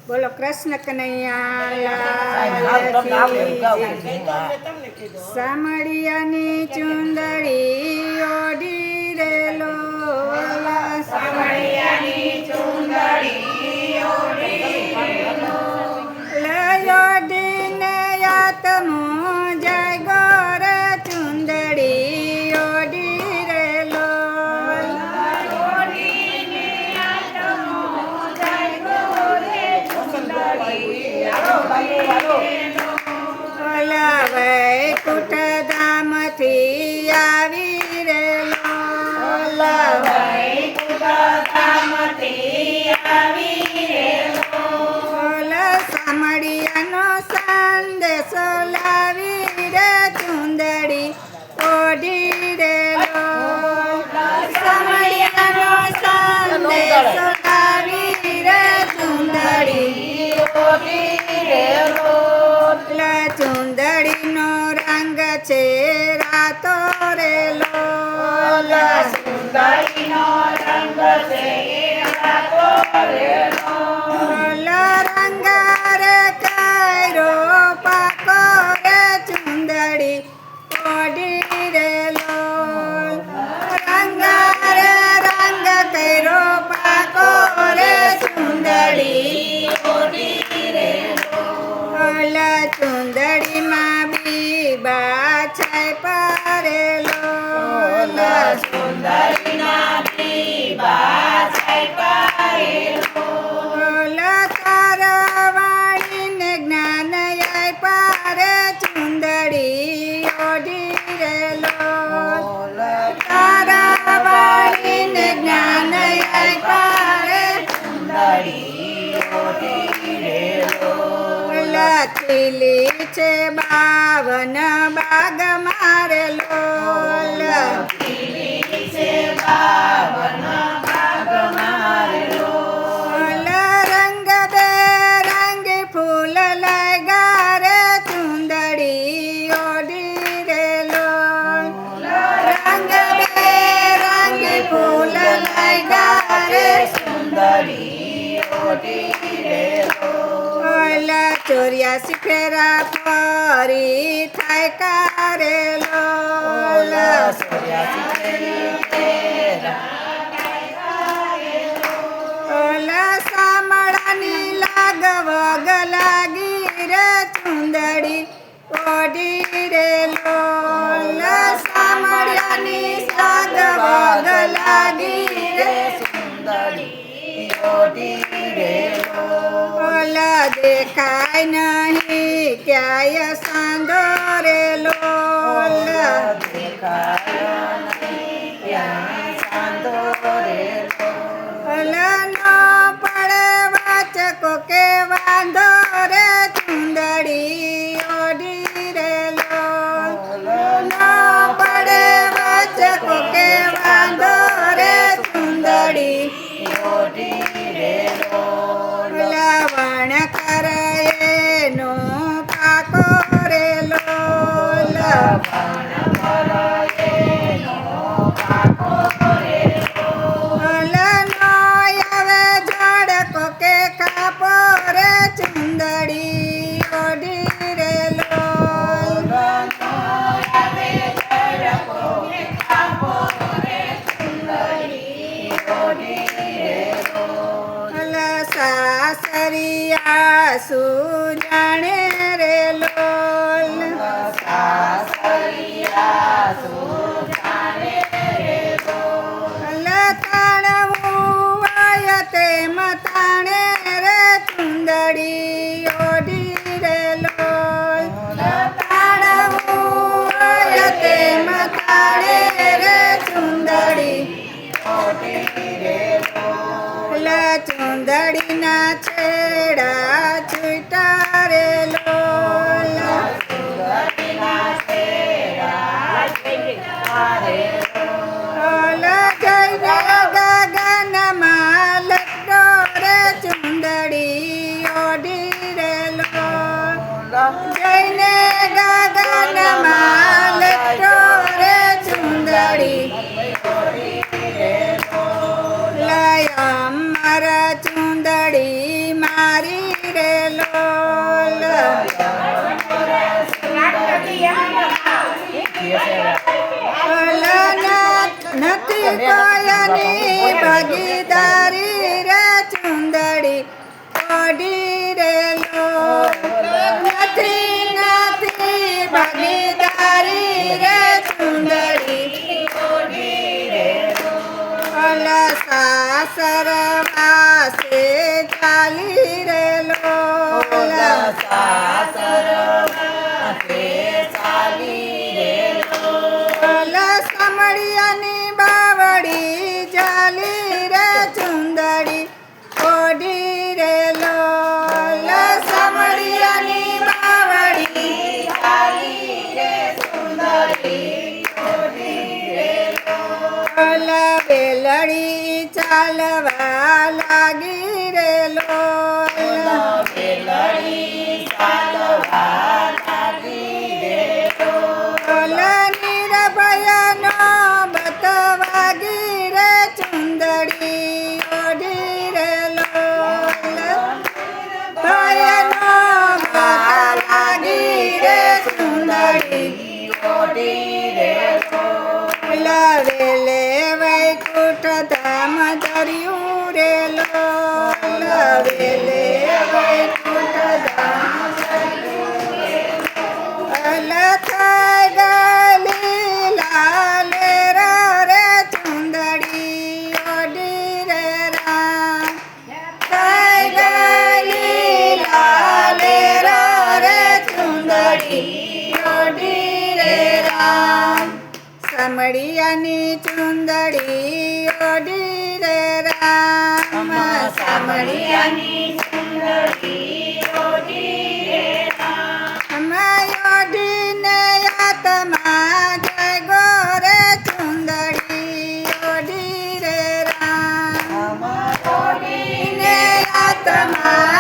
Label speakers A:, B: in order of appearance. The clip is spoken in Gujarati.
A: બોલો કૃષ્ણ કનૈયા સામળિયાની ચુંદડી ઓઢી રેલો
B: સામળિયાની ચુંદડી
A: ઓઢીને આત્મો જય ગોર ચુંદડી ઓઢી રેલો ઓલા વૈકુંઠ ધામથી આવી રેલો ઓલા સામળિયાનો સંદેશો લાવી રે ચુંદડી ઓઢી રેલો સામળિયાનો સંદેશો લાવી રે ચુંદડી ચુંદડીનો રંગ છે રાતો રેલો રંગ રે કાયરો પાકો રે ચુંદડી ઓઢી રેલો રંગ કૈરો પાકો રે ચુંદડી ચુંદડીમાં બીબા છે પરેલો તારવાણીને જ્ઞાન આપ્યા રે ચુંદડી ઓઢી રેલો તારવાણીને જ્ઞાન આપ્યા રે લખેલી છે 52 બાગ મારેલો રંગ બેરંગી ફૂલ લગા રે ચુંદડી ઓઢી રેલો રંગ બેરંગી ફૂલ લગા રે ચોર્યાસી ફેરા ફરી થાય કારેલો સામળાની લાગવગ લાગી રે ચુંદડી ઓઢી રેલો સામળિયાની લાગવગ લાગી રે દેખાય નહીં ક્યાંય સાંધો રેલો નો પડે વાચકો કે વાંધો રે ચુંદડી ઓઢી રેલો નો પડે વાચકો કે વાંધો રે ચુંદડી લવણ કરે એનો પાકો રેલો આવે ઝાડકો કે કાપો રે ચુંદડી ઓઢી રેલો સાસરિયા શું જાણે રેલો તાણવું આય તે મતાણે રે ચુંદડી ઓઢી રેલો તાણવું આય તે મતાણે રે ચુંદડી ચુંદડીના છેડા છૂટા રેલો ગગનમાં લટો રે ચુંદડી ઓઢી રેલો જઈને ગગનમાં લટો રે ચુંદડી લય અમર ચુંદડી મારી રે લોલ નથી કોયની ભાગીદારી રે ચુંદડી ઓઢી રે લોલ નથી ભાગીદારી રે ચુંદડી સાસર વાસે ચાલી રે લોલ સમળિયાની બાવડી ચાલી રે ચુંદડી ઓઢી રે લોલ સમળિયાની બાવડી ચાલી રે ચુંદડી બેલડી ચાલવા લાગી રે લોલ નિરભયનો બતવાગી રે ચુંદડી ઓઢી રે લોલ ભયનો બતવાગી રે ચુંદડી ઓઢી રે લવેલે વૈકુંઠ ધામ ધર્યું રે લોલ લવેલે વૈકુંઠ ધામ થઈ ગયેલી લાલે રે ચુંદડી ઓઢી રે રામ થઈ ગયેલી લાલે રે ચુંદડી ઓઢી રે રામ સમળિયાની ચુંદડી ઓઢી રે રામ સમળિયાની ચુંદડી ઓઢી રે રામ ઓઢીને આત્મા જય ગોરે ચુંદડી ઓઢી રે રામ ઓઢીને આત્મા